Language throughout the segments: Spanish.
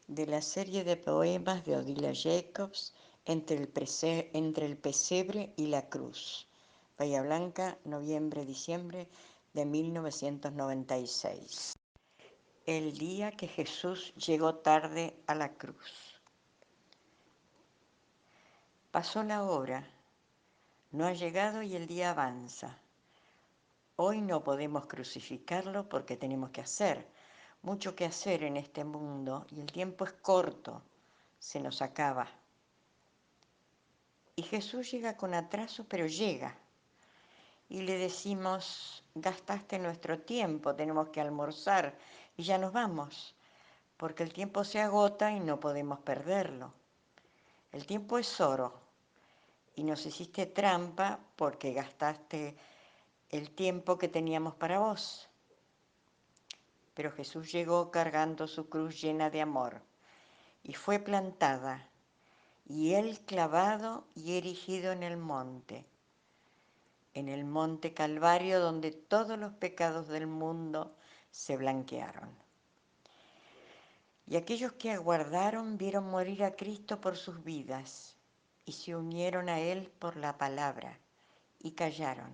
de la serie de poemas de Odila Jacobs, entre el pesebre y la cruz. Bahía Blanca, noviembre-diciembre de 1996. El día que Jesús llegó tarde a la cruz. Pasó la hora, no ha llegado y el día avanza. Hoy no podemos crucificarlo porque tenemos que hacer, mucho que hacer en este mundo y el tiempo es corto, se nos acaba. Y Jesús llega con atraso, pero llega. Y le decimos, gastaste nuestro tiempo, tenemos que almorzar y ya nos vamos, porque el tiempo se agota y no podemos perderlo. El tiempo es oro y nos hiciste trampa porque gastaste el tiempo que teníamos para vos. Pero Jesús llegó cargando su cruz llena de amor y fue plantada y él clavado y erigido en el monte Calvario, donde todos los pecados del mundo se blanquearon. Y aquellos que aguardaron vieron morir a Cristo por sus vidas y se unieron a Él por la palabra y callaron.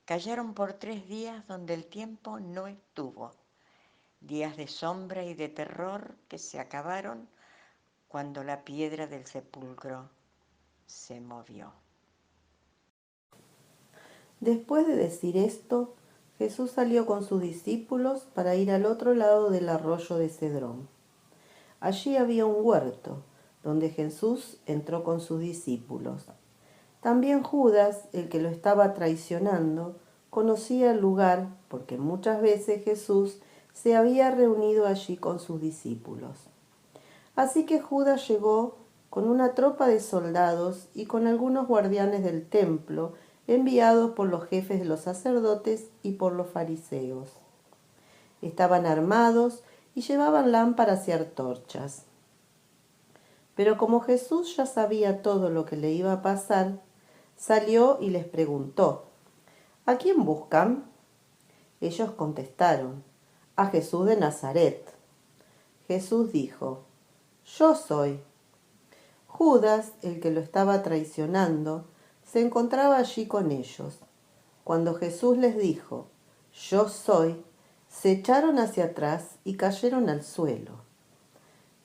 Callaron por 3 días donde el tiempo no estuvo, días de sombra y de terror que se acabaron cuando la piedra del sepulcro se movió. Después de decir esto, Jesús salió con sus discípulos para ir al otro lado del arroyo de Cedrón. Allí había un huerto, donde Jesús entró con sus discípulos. También Judas, el que lo estaba traicionando, conocía el lugar porque muchas veces Jesús se había reunido allí con sus discípulos. Así que Judas llegó con una tropa de soldados y con algunos guardianes del templo enviados por los jefes de los sacerdotes y por los fariseos. Estaban armados y llevaban lámparas y antorchas. Pero como Jesús ya sabía todo lo que le iba a pasar, salió y les preguntó, ¿a quién buscan? Ellos contestaron, a Jesús de Nazaret. Jesús dijo, yo soy. Judas, el que lo estaba traicionando, se encontraba allí con ellos. Cuando Jesús les dijo, yo soy, se echaron hacia atrás y cayeron al suelo.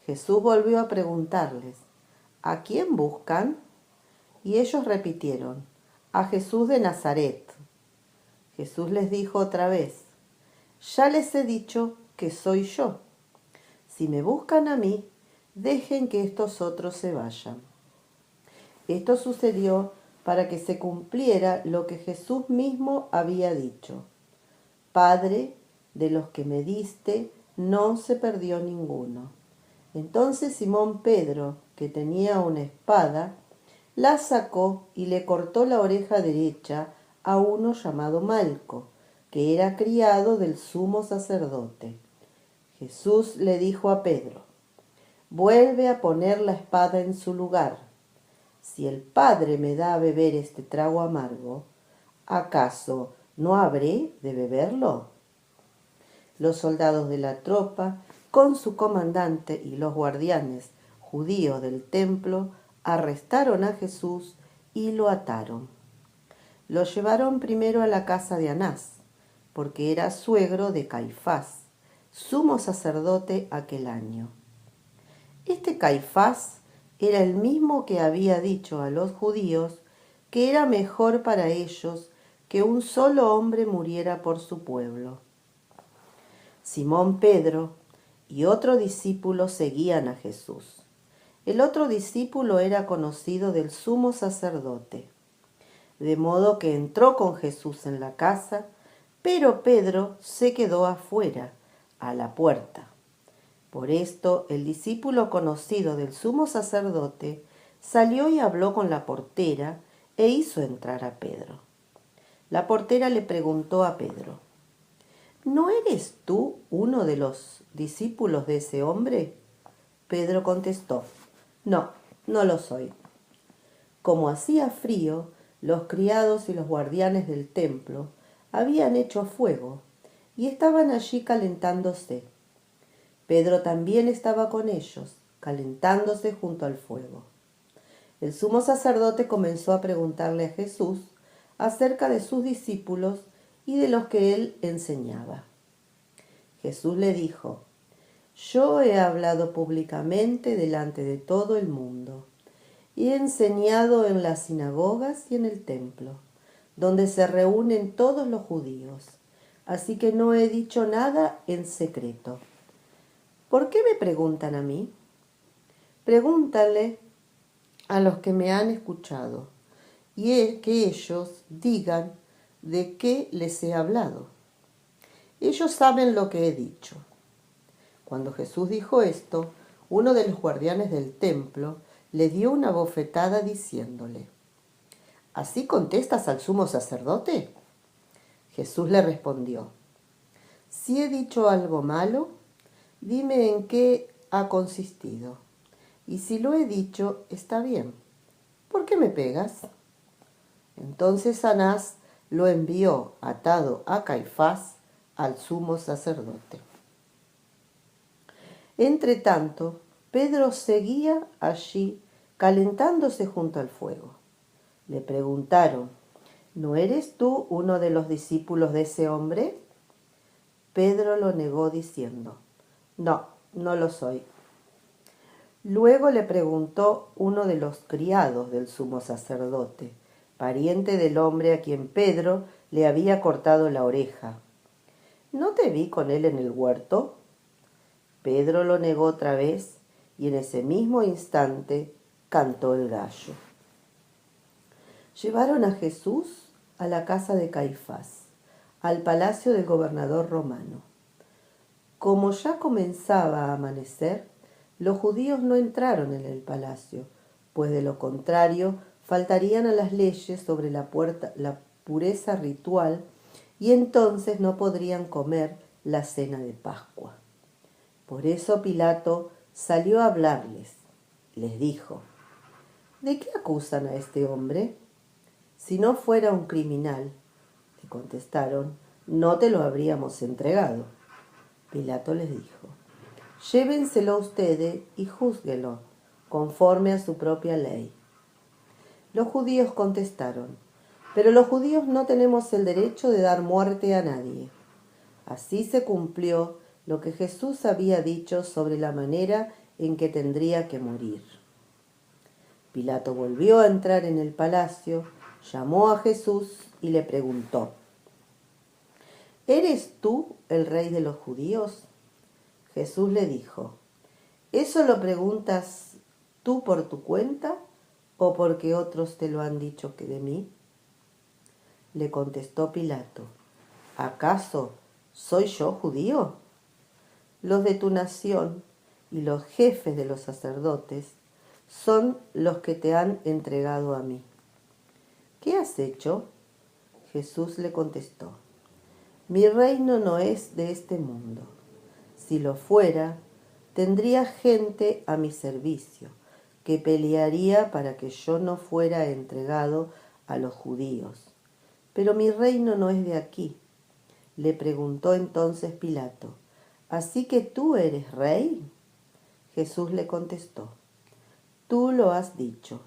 Jesús volvió a preguntarles, ¿a quién buscan? Y ellos repitieron, a Jesús de Nazaret. Jesús les dijo otra vez, ya les he dicho que soy yo. Si me buscan a mí, dejen que estos otros se vayan. Esto sucedió para que se cumpliera lo que Jesús mismo había dicho. Padre, de los que me diste, no se perdió ninguno. Entonces Simón Pedro, que tenía una espada, la sacó y le cortó la oreja derecha a uno llamado Malco, que era criado del sumo sacerdote. Jesús le dijo a Pedro, vuelve a poner la espada en su lugar. Si el Padre me da a beber este trago amargo, ¿acaso no habré de beberlo? Los soldados de la tropa, con su comandante y los guardianes judíos del templo, arrestaron a Jesús y lo ataron. Lo llevaron primero a la casa de Anás, porque era suegro de Caifás, sumo sacerdote aquel año. Este Caifás era el mismo que había dicho a los judíos que era mejor para ellos que un solo hombre muriera por su pueblo. Simón Pedro y otro discípulo seguían a Jesús. El otro discípulo era conocido del sumo sacerdote, de modo que entró con Jesús en la casa, pero Pedro se quedó afuera, a la puerta. Por esto el discípulo conocido del sumo sacerdote salió y habló con la portera e hizo entrar a Pedro. La portera le preguntó a Pedro, ¿no eres tú uno de los discípulos de ese hombre? Pedro contestó, no, no lo soy. Como hacía frío, los criados y los guardianes del templo habían hecho fuego y estaban allí calentándose. Pedro también estaba con ellos, calentándose junto al fuego. El sumo sacerdote comenzó a preguntarle a Jesús acerca de sus discípulos y de los que él enseñaba. Jesús le dijo: Yo he hablado públicamente delante de todo el mundo y he enseñado en las sinagogas y en el templo, donde se reúnen todos los judíos, así que no he dicho nada en secreto. ¿Por qué me preguntan a mí? Pregúntale a los que me han escuchado y que ellos digan de qué les he hablado. Ellos saben lo que he dicho. Cuando Jesús dijo esto, uno de los guardianes del templo le dio una bofetada diciéndole: ¿Así contestas al sumo sacerdote? Jesús le respondió: Si he dicho algo malo, dime en qué ha consistido. Y si lo he dicho, está bien. ¿Por qué me pegas? Entonces Anás lo envió atado a Caifás, al sumo sacerdote. Entretanto, Pedro seguía allí calentándose junto al fuego. Le preguntaron: ¿No eres tú uno de los discípulos de ese hombre? Pedro lo negó diciendo: No, no lo soy. Luego le preguntó uno de los criados del sumo sacerdote, pariente del hombre a quien Pedro le había cortado la oreja: ¿No te vi con él en el huerto? Pedro lo negó otra vez y en ese mismo instante cantó el gallo. Llevaron a Jesús a la casa de Caifás, al palacio del gobernador romano. Como ya comenzaba a amanecer, los judíos no entraron en el palacio, pues de lo contrario faltarían a las leyes sobre la pureza ritual y entonces no podrían comer la cena de Pascua. Por eso Pilato salió a hablarles. Les dijo: ¿De qué acusan a este hombre? Si no fuera un criminal, le contestaron, no te lo habríamos entregado. Pilato les dijo: Llévenselo ustedes y júzguelo conforme a su propia ley. Los judíos contestaron: Pero los judíos no tenemos el derecho de dar muerte a nadie. Así se cumplió lo que Jesús había dicho sobre la manera en que tendría que morir. Pilato volvió a entrar en el palacio, llamó a Jesús y le preguntó: ¿Eres tú el rey de los judíos? Jesús le dijo: ¿Eso lo preguntas tú por tu cuenta o porque otros te lo han dicho que de mí? Le contestó Pilato: ¿Acaso soy yo judío? Los de tu nación y los jefes de los sacerdotes son los que te han entregado a mí. ¿Qué has hecho? Jesús le contestó: Mi reino no es de este mundo. Si lo fuera, tendría gente a mi servicio, que pelearía para que yo no fuera entregado a los judíos. Pero mi reino no es de aquí. Le preguntó entonces Pilato: ¿Así que tú eres rey? Jesús le contestó: Tú lo has dicho,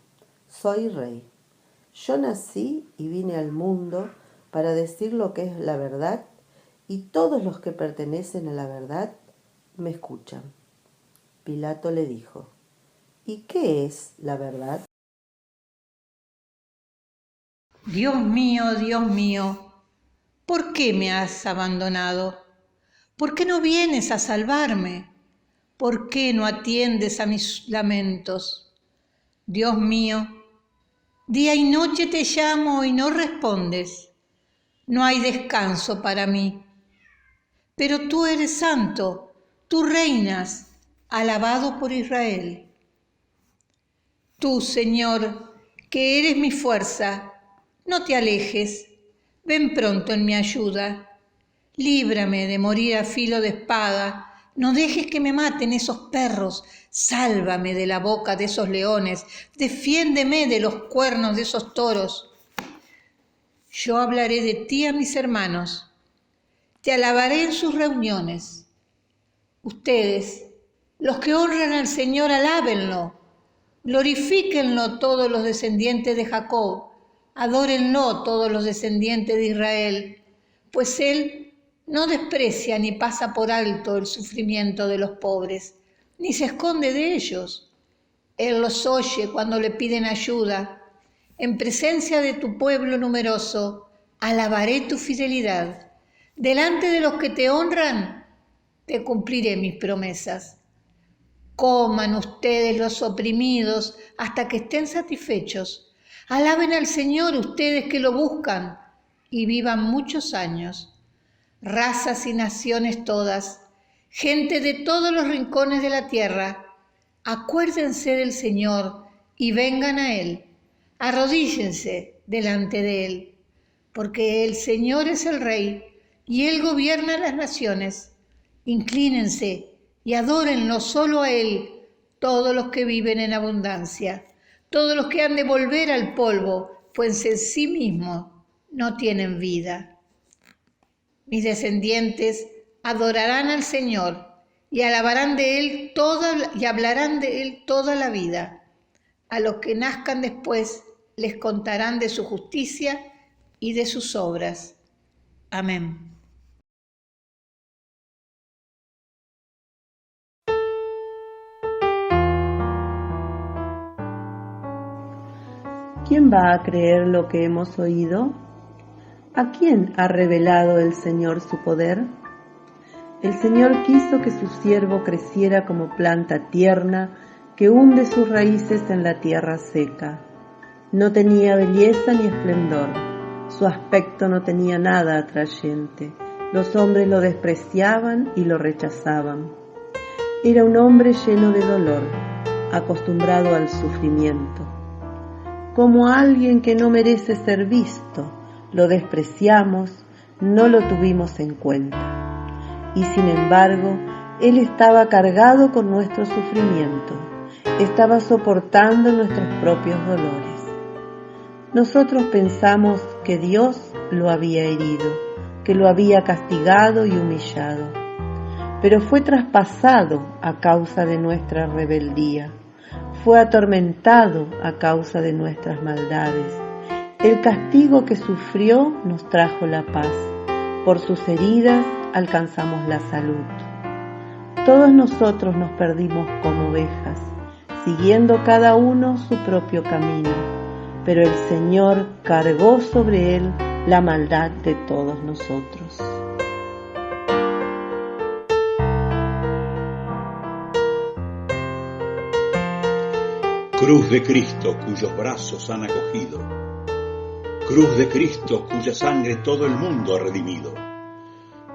soy rey. Yo nací y vine al mundo para decir lo que es la verdad, y todos los que pertenecen a la verdad me escuchan. Pilato le dijo: ¿Y qué es la verdad? Dios mío, ¿por qué me has abandonado? ¿Por qué no vienes a salvarme? ¿Por qué no atiendes a mis lamentos? Dios mío, día y noche te llamo y no respondes. No hay descanso para mí. Pero tú eres santo, tú reinas, alabado por Israel. Tú, Señor, que eres mi fuerza, no te alejes, ven pronto en mi ayuda. Líbrame de morir a filo de espada, no dejes que me maten esos perros, sálvame de la boca de esos leones, defiéndeme de los cuernos de esos toros. Yo hablaré de ti a mis hermanos, te alabaré en sus reuniones. Ustedes, los que honran al Señor, alábenlo, glorifíquenlo todos los descendientes de Jacob, adórenlo todos los descendientes de Israel, pues Él no desprecia ni pasa por alto el sufrimiento de los pobres, ni se esconde de ellos. Él los oye cuando le piden ayuda. En presencia de tu pueblo numeroso, alabaré tu fidelidad. Delante de los que te honran, te cumpliré mis promesas. Coman ustedes los oprimidos hasta que estén satisfechos. Alaben al Señor ustedes que lo buscan y vivan muchos años. Razas y naciones todas, gente de todos los rincones de la tierra, acuérdense del Señor y vengan a Él. Arrodíllense delante de Él, porque el Señor es el Rey y Él gobierna las naciones. Inclínense y adórenlo solo a Él, todos los que viven en abundancia, todos los que han de volver al polvo, pues en sí mismos no tienen vida. Mis descendientes adorarán al Señor y alabarán de Él y hablarán de Él toda la vida. A los que nazcan después les contarán de su justicia y de sus obras. Amén. ¿Quién va a creer lo que hemos oído? ¿A quién ha revelado el Señor su poder? El Señor quiso que su siervo creciera como planta tierna que hunde sus raíces en la tierra seca. No tenía belleza ni esplendor, su aspecto no tenía nada atrayente. Los hombres lo despreciaban y lo rechazaban. Era un hombre lleno de dolor, acostumbrado al sufrimiento. Como alguien que no merece ser visto, lo despreciamos, no lo tuvimos en cuenta. Y sin embargo, Él estaba cargado con nuestro sufrimiento, estaba soportando nuestros propios dolores. Nosotros pensamos que Dios lo había herido, que lo había castigado y humillado, pero fue traspasado a causa de nuestra rebeldía, fue atormentado a causa de nuestras maldades. El castigo que sufrió nos trajo la paz, por sus heridas alcanzamos la salud. Todos nosotros nos perdimos como ovejas, siguiendo cada uno su propio camino, pero el Señor cargó sobre Él la maldad de todos nosotros. Cruz de Cristo cuyos brazos han acogido, cruz de Cristo cuya sangre todo el mundo ha redimido,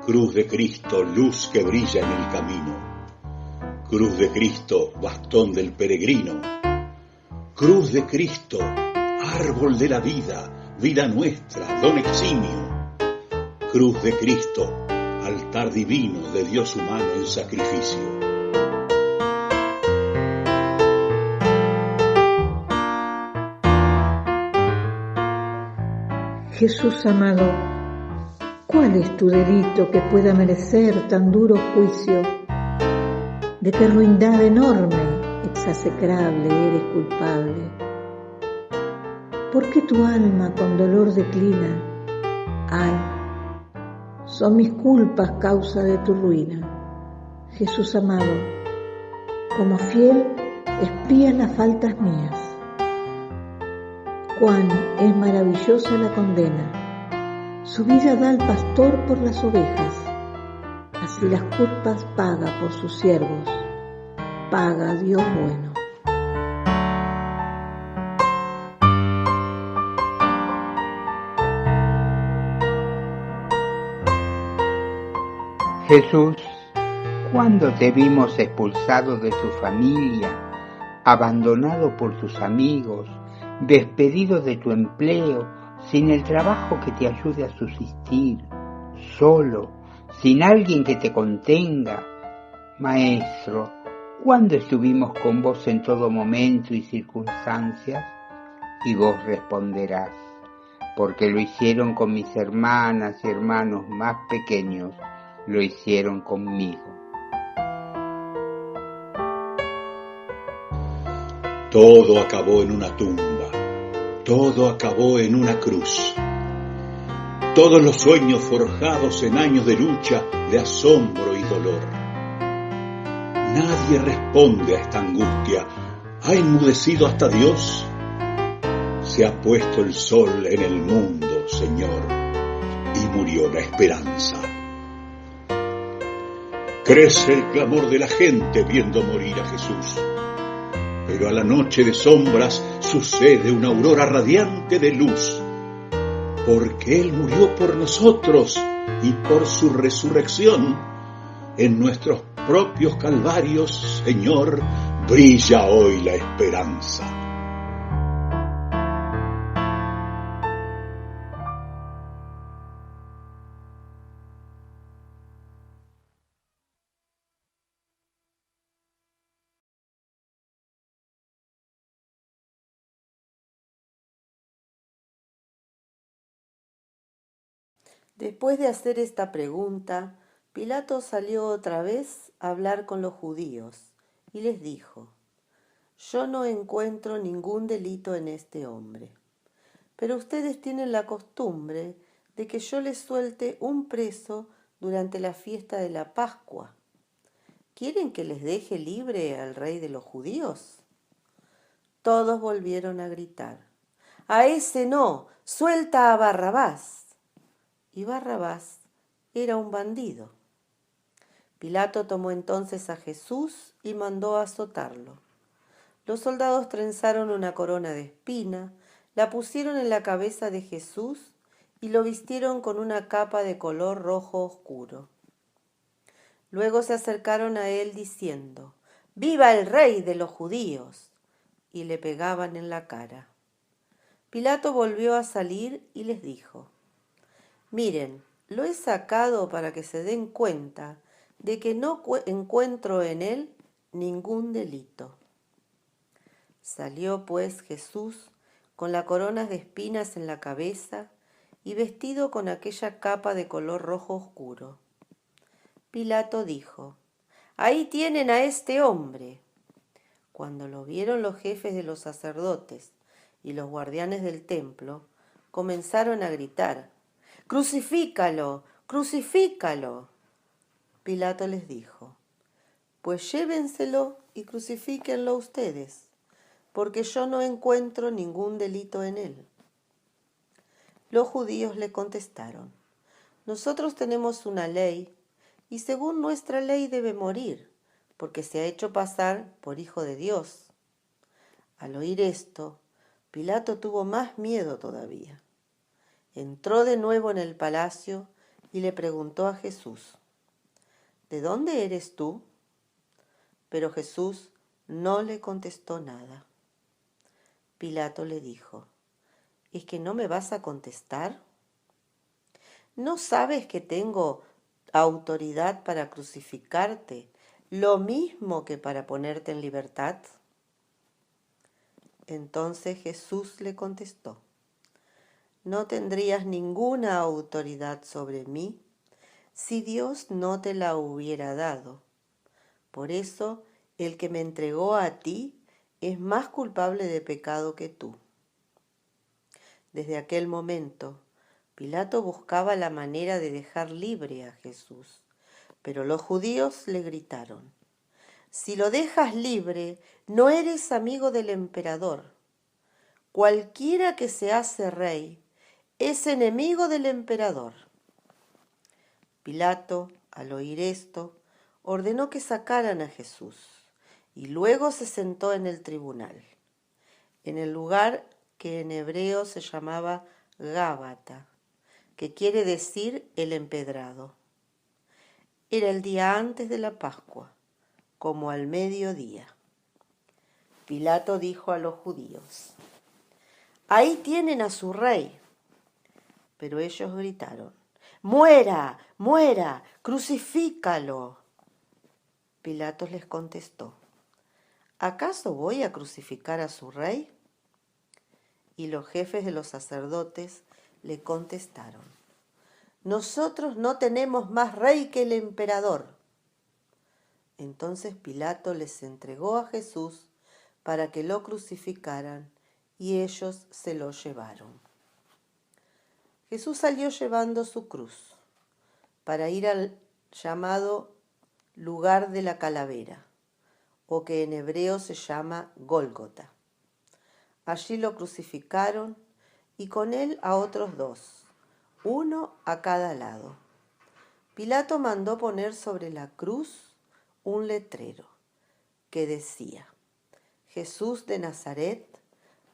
cruz de Cristo luz que brilla en el camino, cruz de Cristo bastón del peregrino, cruz de Cristo árbol de la vida, vida nuestra, don eximio, cruz de Cristo altar divino de Dios humano en sacrificio. Jesús amado, ¿cuál es tu delito que pueda merecer tan duro juicio? ¿De qué ruindad enorme, exasecrable, eres culpable? ¿Por qué tu alma con dolor declina? Ay, son mis culpas causa de tu ruina. Jesús amado, como fiel, espías las faltas mías. Cuán es maravillosa la condena, su vida da al pastor por las ovejas, así las culpas paga por sus siervos, paga Dios bueno. Jesús, ¿cuándo te vimos expulsado de tu familia, abandonado por tus amigos, despedido de tu empleo, sin el trabajo que te ayude a subsistir, solo, sin alguien que te contenga? Maestro, ¿cuándo estuvimos con vos en todo momento y circunstancias? Y vos responderás, porque lo hicieron con mis hermanas y hermanos más pequeños, lo hicieron conmigo. Todo acabó en una tumba, todo acabó en una cruz. Todos los sueños forjados en años de lucha, de asombro y dolor. Nadie responde a esta angustia. ¿Ha enmudecido hasta Dios? Se ha puesto el sol en el mundo, Señor, y murió la esperanza. Crece el clamor de la gente viendo morir a Jesús. Pero a la noche de sombras sucede una aurora radiante de luz. Porque Él murió por nosotros y por su resurrección, en nuestros propios calvarios, Señor, brilla hoy la esperanza. Después de hacer esta pregunta, Pilato salió otra vez a hablar con los judíos y les dijo: Yo no encuentro ningún delito en este hombre, pero ustedes tienen la costumbre de que yo les suelte un preso durante la fiesta de la Pascua. ¿Quieren que les deje libre al rey de los judíos? Todos volvieron a gritar: ¡A ese no! ¡Suelta a Barrabás! Y Barrabás era un bandido. Pilato tomó entonces a Jesús y mandó azotarlo. Los soldados trenzaron una corona de espina, la pusieron en la cabeza de Jesús y lo vistieron con una capa de color rojo oscuro. Luego se acercaron a él diciendo: ¡Viva el rey de los judíos! Y le pegaban en la cara. Pilato volvió a salir y les dijo: Miren, lo he sacado para que se den cuenta de que no encuentro en él ningún delito. Salió pues Jesús con la corona de espinas en la cabeza y vestido con aquella capa de color rojo oscuro. Pilato dijo: Ahí tienen a este hombre. Cuando lo vieron los jefes de los sacerdotes y los guardianes del templo, comenzaron a gritar: ¡Crucifícalo! ¡Crucifícalo! Pilato les dijo: Pues llévenselo y crucifíquenlo ustedes, porque yo no encuentro ningún delito en él. Los judíos le contestaron: Nosotros tenemos una ley, y según nuestra ley debe morir, porque se ha hecho pasar por hijo de Dios. Al oír esto, Pilato tuvo más miedo todavía. Entró de nuevo en el palacio y le preguntó a Jesús: ¿De dónde eres tú? Pero Jesús no le contestó nada. Pilato le dijo: ¿Es que no me vas a contestar? ¿No sabes que tengo autoridad para crucificarte, lo mismo que para ponerte en libertad? Entonces Jesús le contestó: No tendrías ninguna autoridad sobre mí si Dios no te la hubiera dado. Por eso, el que me entregó a ti es más culpable de pecado que tú. Desde aquel momento, Pilato buscaba la manera de dejar libre a Jesús, pero los judíos le gritaron: Si lo dejas libre, no eres amigo del emperador. Cualquiera que se hace rey es enemigo del emperador. Pilato, al oír esto, ordenó que sacaran a Jesús y luego se sentó en el tribunal, en el lugar que en hebreo se llamaba Gábata, que quiere decir el empedrado. Era el día antes de la Pascua, como al mediodía. Pilato dijo a los judíos: Ahí tienen a su rey. Pero ellos gritaron: ¡Muera! ¡Muera! ¡Crucifícalo! Pilato les contestó: ¿Acaso voy a crucificar a su rey? Y los jefes de los sacerdotes le contestaron: Nosotros no tenemos más rey que el emperador. Entonces Pilato les entregó a Jesús para que lo crucificaran, y ellos se lo llevaron. Jesús salió llevando su cruz para ir al llamado lugar de la calavera, o que en hebreo se llama Gólgota. Allí lo crucificaron y con él a otros dos, uno a cada lado. Pilato mandó poner sobre la cruz un letrero que decía: Jesús de Nazaret,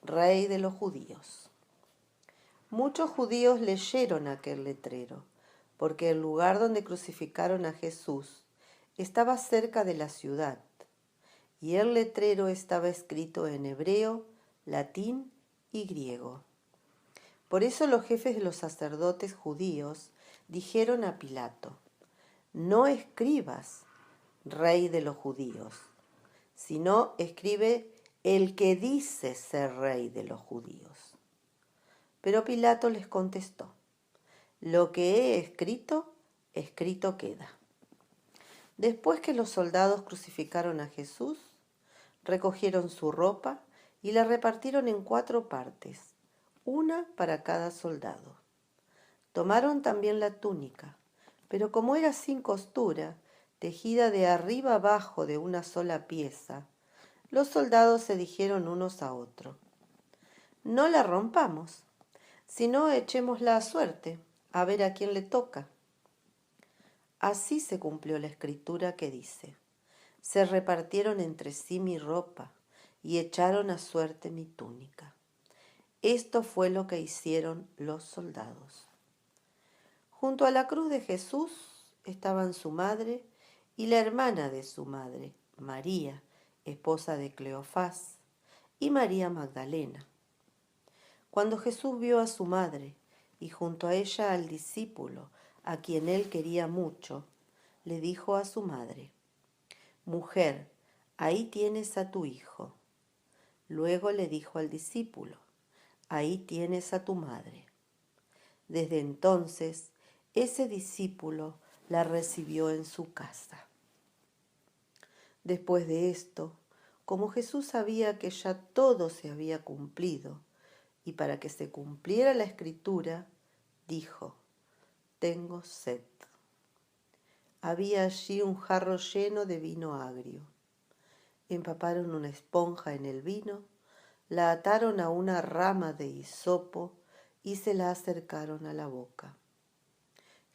Rey de los judíos. Muchos judíos leyeron aquel letrero, porque el lugar donde crucificaron a Jesús estaba cerca de la ciudad, y el letrero estaba escrito en hebreo, latín y griego. Por eso los jefes de los sacerdotes judíos dijeron a Pilato: no escribas Rey de los judíos, sino escribe el que dice ser Rey de los judíos. Pero Pilato les contestó: lo que he escrito, escrito queda. Después que los soldados crucificaron a Jesús, recogieron su ropa y la repartieron en 4 partes, una para cada soldado. Tomaron también la túnica, pero como era sin costura, tejida de arriba abajo de una sola pieza, los soldados se dijeron unos a otros: no la rompamos, sino echémosla a suerte, a ver a quién le toca. Así se cumplió la escritura que dice: se repartieron entre sí mi ropa y echaron a suerte mi túnica. Esto fue lo que hicieron los soldados. Junto a la cruz de Jesús estaban su madre y la hermana de su madre, María, esposa de Cleofás, y María Magdalena. Cuando Jesús vio a su madre y junto a ella al discípulo, a quien él quería mucho, le dijo a su madre: mujer, ahí tienes a tu hijo. Luego le dijo al discípulo: ahí tienes a tu madre. Desde entonces, ese discípulo la recibió en su casa. Después de esto, como Jesús sabía que ya todo se había cumplido, y para que se cumpliera la escritura, dijo: tengo sed. Había allí un jarro lleno de vino agrio. Empaparon una esponja en el vino, la ataron a una rama de hisopo y se la acercaron a la boca.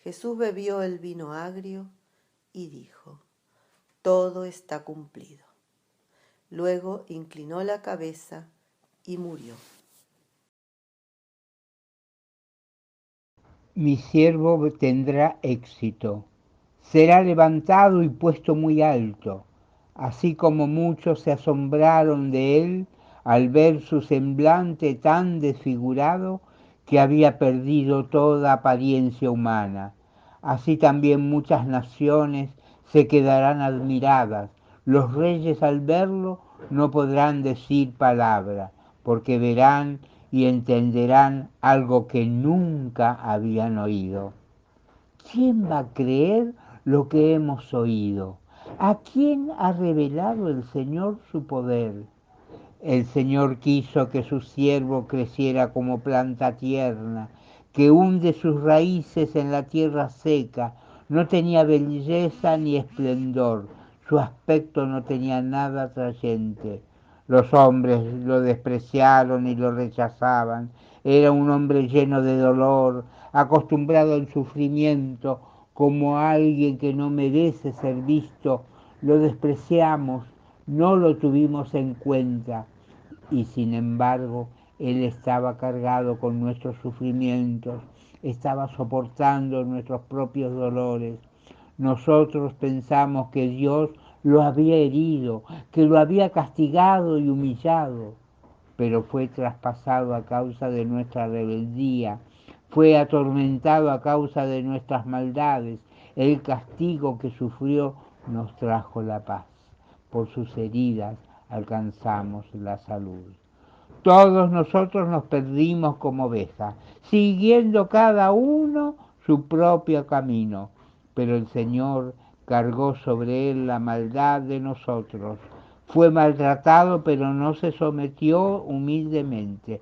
Jesús bebió el vino agrio y dijo: todo está cumplido. Luego inclinó la cabeza y murió. Mi siervo tendrá éxito, será levantado y puesto muy alto, así como muchos se asombraron de él al ver su semblante tan desfigurado que había perdido toda apariencia humana. Así también muchas naciones se quedarán admiradas. Los reyes al verlo no podrán decir palabra, porque verán y entenderán algo que nunca habían oído. ¿Quién va a creer lo que hemos oído? ¿A quién ha revelado el Señor su poder? El Señor quiso que su siervo creciera como planta tierna, que hunde sus raíces en la tierra seca. No tenía belleza ni esplendor, su aspecto no tenía nada atrayente. Los hombres lo despreciaron y lo rechazaban. Era un hombre lleno de dolor, acostumbrado al sufrimiento, como alguien que no merece ser visto. Lo despreciamos, no lo tuvimos en cuenta. Y sin embargo, Él estaba cargado con nuestros sufrimientos, estaba soportando nuestros propios dolores. Nosotros pensamos que Dios lo había herido, que lo había castigado y humillado, pero fue traspasado a causa de nuestra rebeldía, fue atormentado a causa de nuestras maldades. El castigo que sufrió nos trajo la paz. Por sus heridas alcanzamos la salud. Todos nosotros nos perdimos como ovejas, siguiendo cada uno su propio camino, pero el Señor cargó sobre él la maldad de nosotros. Fue maltratado, pero no se sometió humildemente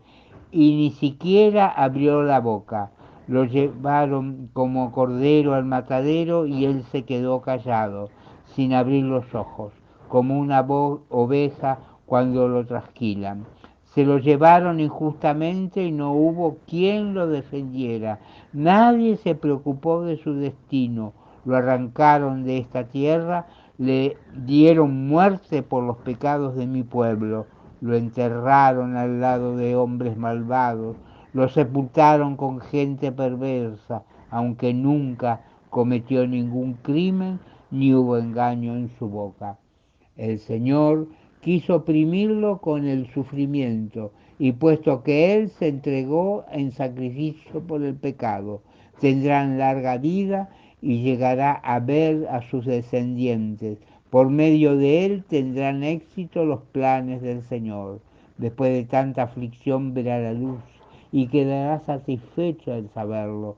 y ni siquiera abrió la boca. Lo llevaron como cordero al matadero y él se quedó callado, sin abrir los ojos, como una oveja cuando lo trasquilan. Se lo llevaron injustamente y no hubo quien lo defendiera. Nadie se preocupó de su destino. Lo arrancaron de esta tierra, le dieron muerte por los pecados de mi pueblo, lo enterraron al lado de hombres malvados, lo sepultaron con gente perversa, aunque nunca cometió ningún crimen ni hubo engaño en su boca. El Señor quiso oprimirlo con el sufrimiento, y puesto que Él se entregó en sacrificio por el pecado, tendrán larga vida y llegará a ver a sus descendientes. Por medio de Él tendrán éxito los planes del Señor. Después de tanta aflicción verá la luz y quedará satisfecho al saberlo.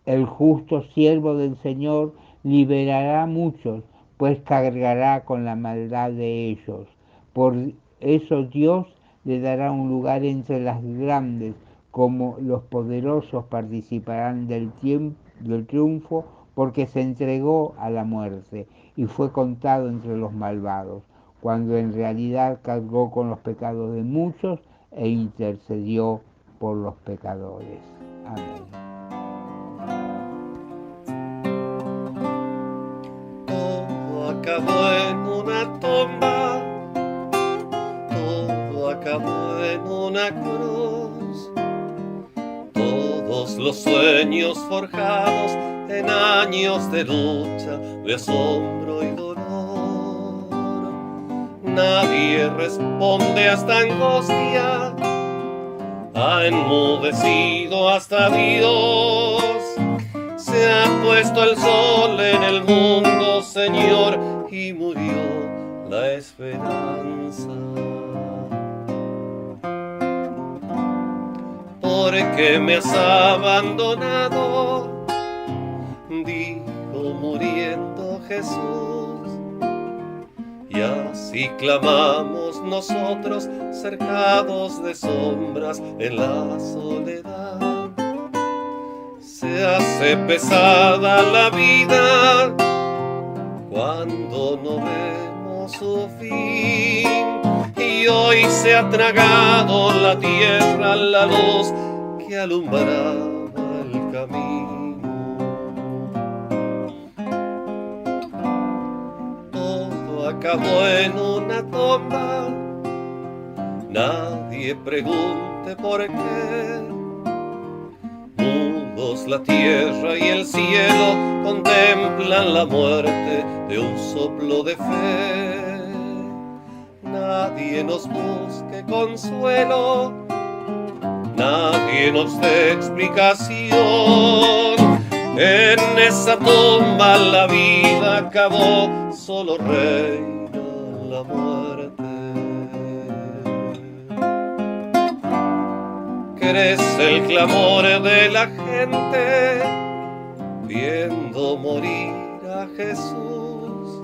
El justo siervo del Señor liberará a muchos, pues cargará con la maldad de ellos. Por eso Dios le dará un lugar entre las grandes, como los poderosos participarán del triunfo, porque se entregó a la muerte y fue contado entre los malvados, cuando en realidad cargó con los pecados de muchos e intercedió por los pecadores. Amén. Todo acabó en una tumba, todo acabó en una cruz. Todos los sueños forjados en años de lucha, de asombro y dolor. Nadie responde a esta angustia, ha enmudecido hasta Dios. Se ha puesto el sol en el mundo, Señor, y murió la esperanza. ¿Por qué me has abandonado?, dijo muriendo Jesús. Y así clamamos nosotros, cercados de sombras en la soledad. Se hace pesada la vida cuando no vemos su fin, y hoy se ha tragado la tierra la luz que alumbraba el camino. Todo acabó en una tumba, nadie pregunte por qué. La tierra y el cielo contemplan la muerte de un soplo de fe. Nadie nos busque consuelo, nadie nos dé explicación. En esa tumba la vida acabó, solo reina la muerte. Crece el clamor de la gente viendo morir a Jesús,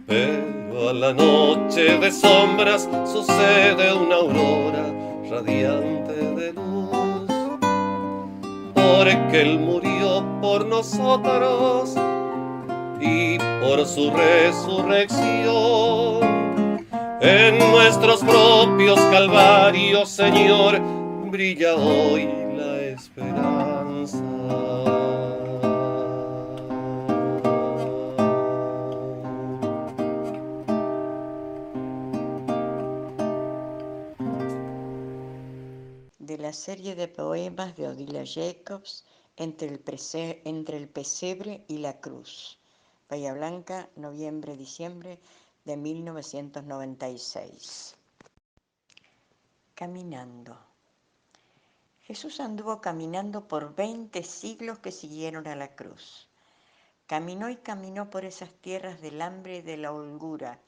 pero a la noche de sombras sucede una aurora radiante de luz, porque Él murió por nosotros y por su resurrección. En nuestros propios calvarios, Señor, brilla hoy la esperanza. De la serie de poemas de Odilia Jacobs, entre el pesebre y la cruz. Bahía Blanca, noviembre-diciembre de 1996. Caminando. Jesús anduvo caminando por 20 siglos que siguieron a la cruz. Caminó y caminó por esas tierras del hambre y de la holgura,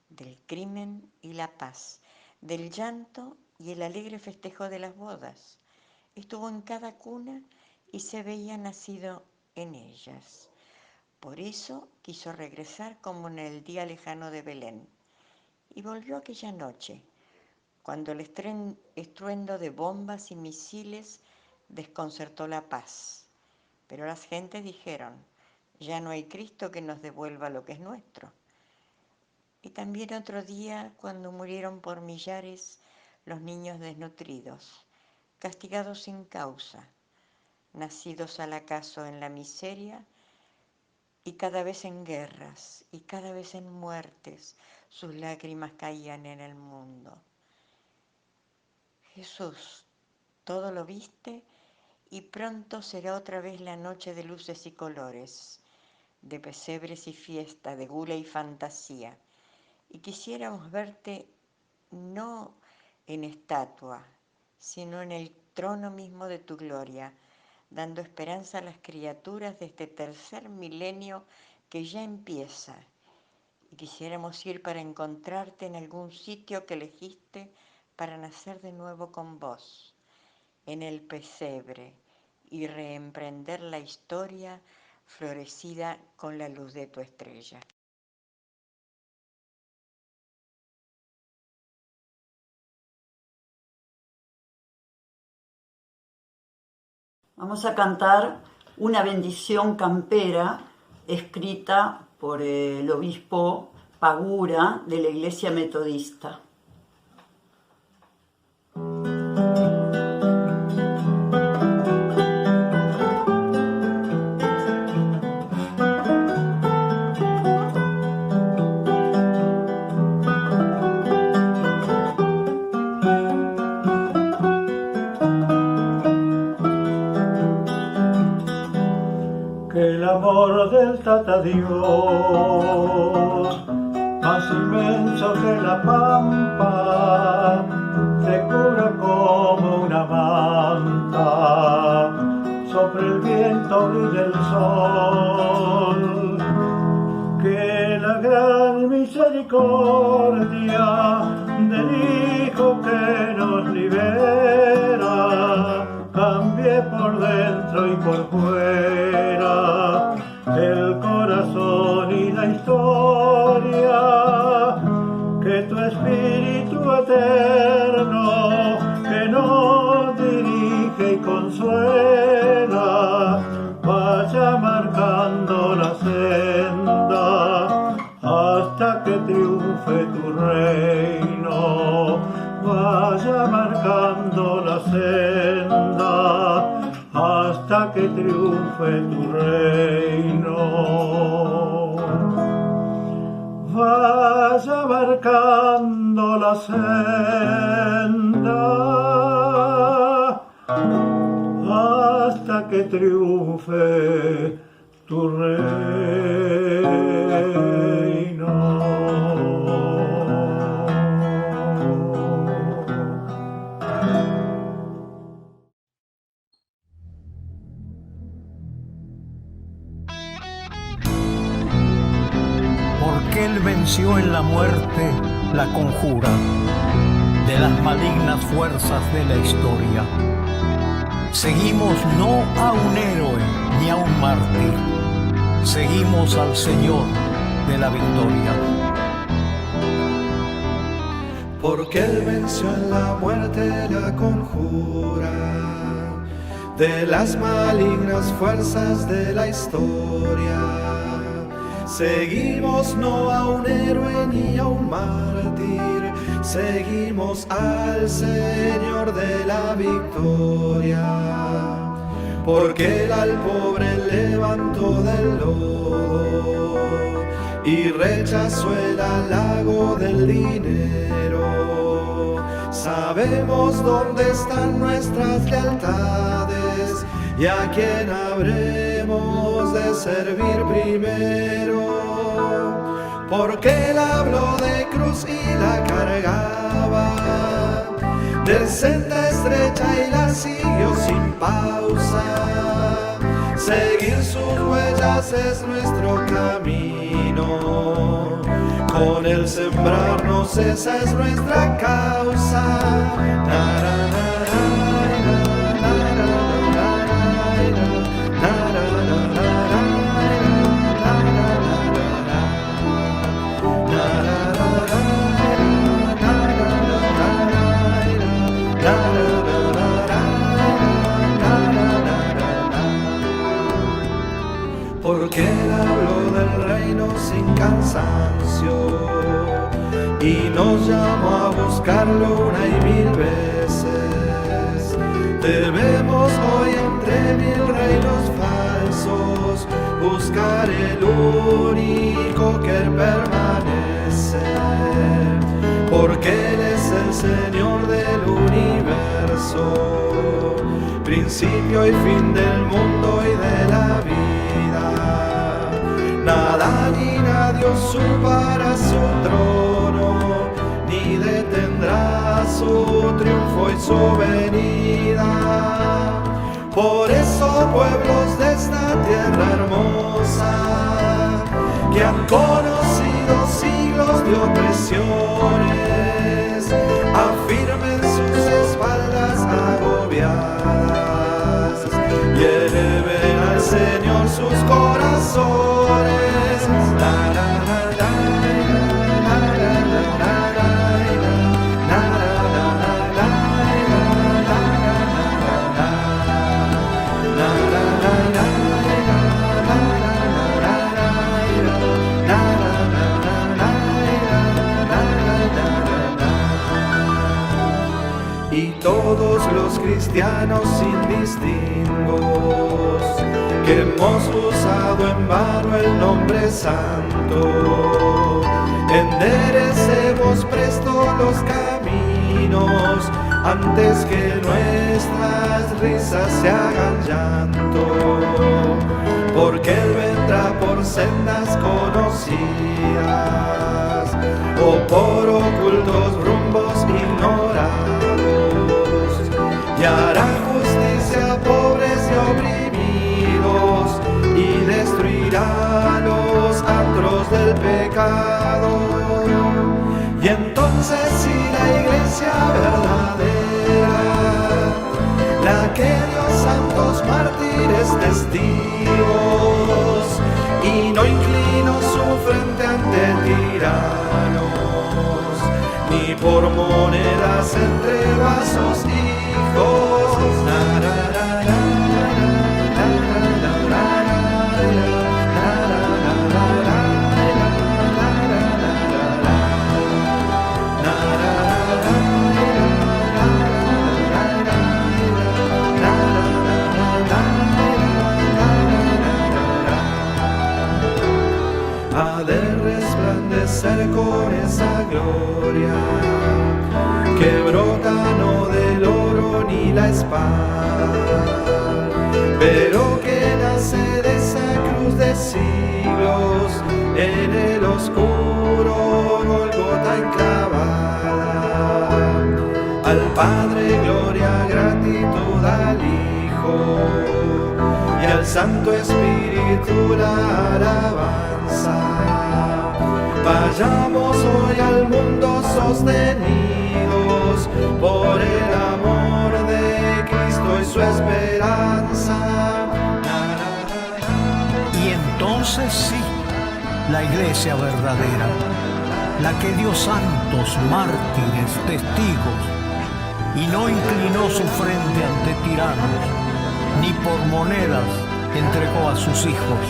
del crimen y la paz, del llanto y el alegre festejo de las bodas. Estuvo en cada cuna y se veía nacido en ellas. Por eso quiso regresar como en el día lejano de Belén. Y volvió aquella noche, cuando el estruendo de bombas y misiles desconcertó la paz. Pero las gentes dijeron, ya no hay Cristo que nos devuelva lo que es nuestro. Y también otro día, cuando murieron por millares los niños desnutridos, castigados sin causa, nacidos al acaso en la miseria, y cada vez en guerras, y cada vez en muertes, sus lágrimas caían en el mundo. Jesús, todo lo viste, y pronto será otra vez la noche de luces y colores, de pesebres y fiesta, de gula y fantasía. Y quisiéramos verte no en estatua, sino en el trono mismo de tu gloria, dando esperanza a las criaturas de este tercer milenio que ya empieza. Y quisiéramos ir para encontrarte en algún sitio que elegiste para nacer de nuevo con vos, en el pesebre, y reemprender la historia florecida con la luz de tu estrella. Vamos a cantar una bendición campera escrita por el obispo Pagura de la Iglesia Metodista. El amor del Tata Dios, más inmenso que la pampa, te cura como una manta, sobre el viento brilla el sol, que la gran misericordia del Hijo que nos libera, cambie por dentro y por fuera el corazón y la historia, que tu Espíritu eterno que nos dirige y consuela vaya marcando la senda hasta que triunfe tu reino, vaya marcando la senda hasta que triunfe tu reino. Vaya marcando la senda hasta que triunfe tu reino. Él venció en la muerte la conjura de las malignas fuerzas de la historia. Seguimos no a un héroe ni a un mártir, seguimos al Señor de la victoria. Porque Él venció en la muerte la conjura de las malignas fuerzas de la historia. Seguimos no a un héroe ni a un mártir, seguimos al Señor de la victoria. Porque Él al pobre levantó del lodo y rechazó el halago del dinero. Sabemos dónde están nuestras lealtades y a quién habremos de servir primero. Porque Él habló de cruz y la cargaba, de senda estrecha y la siguió sin pausa. Seguir sus huellas es nuestro camino, con Él sembrarnos esa es nuestra causa. porque Él habló del reino sin cansancio y nos llamó a buscarlo una y mil veces. Debemos hoy entre mil reinos falsos buscar el único que permanece, porque Él es el Señor del universo, principio y fin del mundo y de la vida. Nada ni nadie usurpará su trono, ni detendrá su triunfo y su venida. Por eso, pueblos de esta tierra hermosa, que han conocido siglos de opresiones, afirmen sus espaldas agobiadas y eleven al Señor sus corazones. Y todos los cristianos sin distingos, que hemos usado en vano el nombre santo, enderecemos presto los caminos antes que nuestras risas se hagan llanto, porque Él vendrá por sendas conocidas o por ocultos rumbos ignorados, y hará justicia a pobres y oprimidos y destruirá los antros del pecado. Y entonces, si la iglesia verdadera, la que dio santos mártires testigos y no inclinó su frente ante tiranos, ni por monedas entregó a sus hijos. Ha de resplandecer con esa gloria que brota no del oro ni la espada, pero que nace de esa cruz de siglos en el oscuro Golgota enclavada. Al Padre gloria, gratitud al Hijo y al Santo Espíritu la alabanza. Vayamos hoy al mundo sostenidos por el amor de Cristo y su esperanza. Y entonces sí, la iglesia verdadera, la que dio santos, mártires, testigos, y no inclinó su frente ante tiranos, ni por monedas entregó a sus hijos,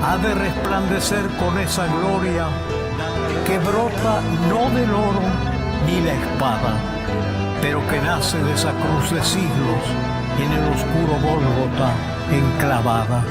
ha de resplandecer con esa gloria que brota no del oro ni la espada, pero que nace de esa cruz de siglos en el oscuro Gólgota enclavada.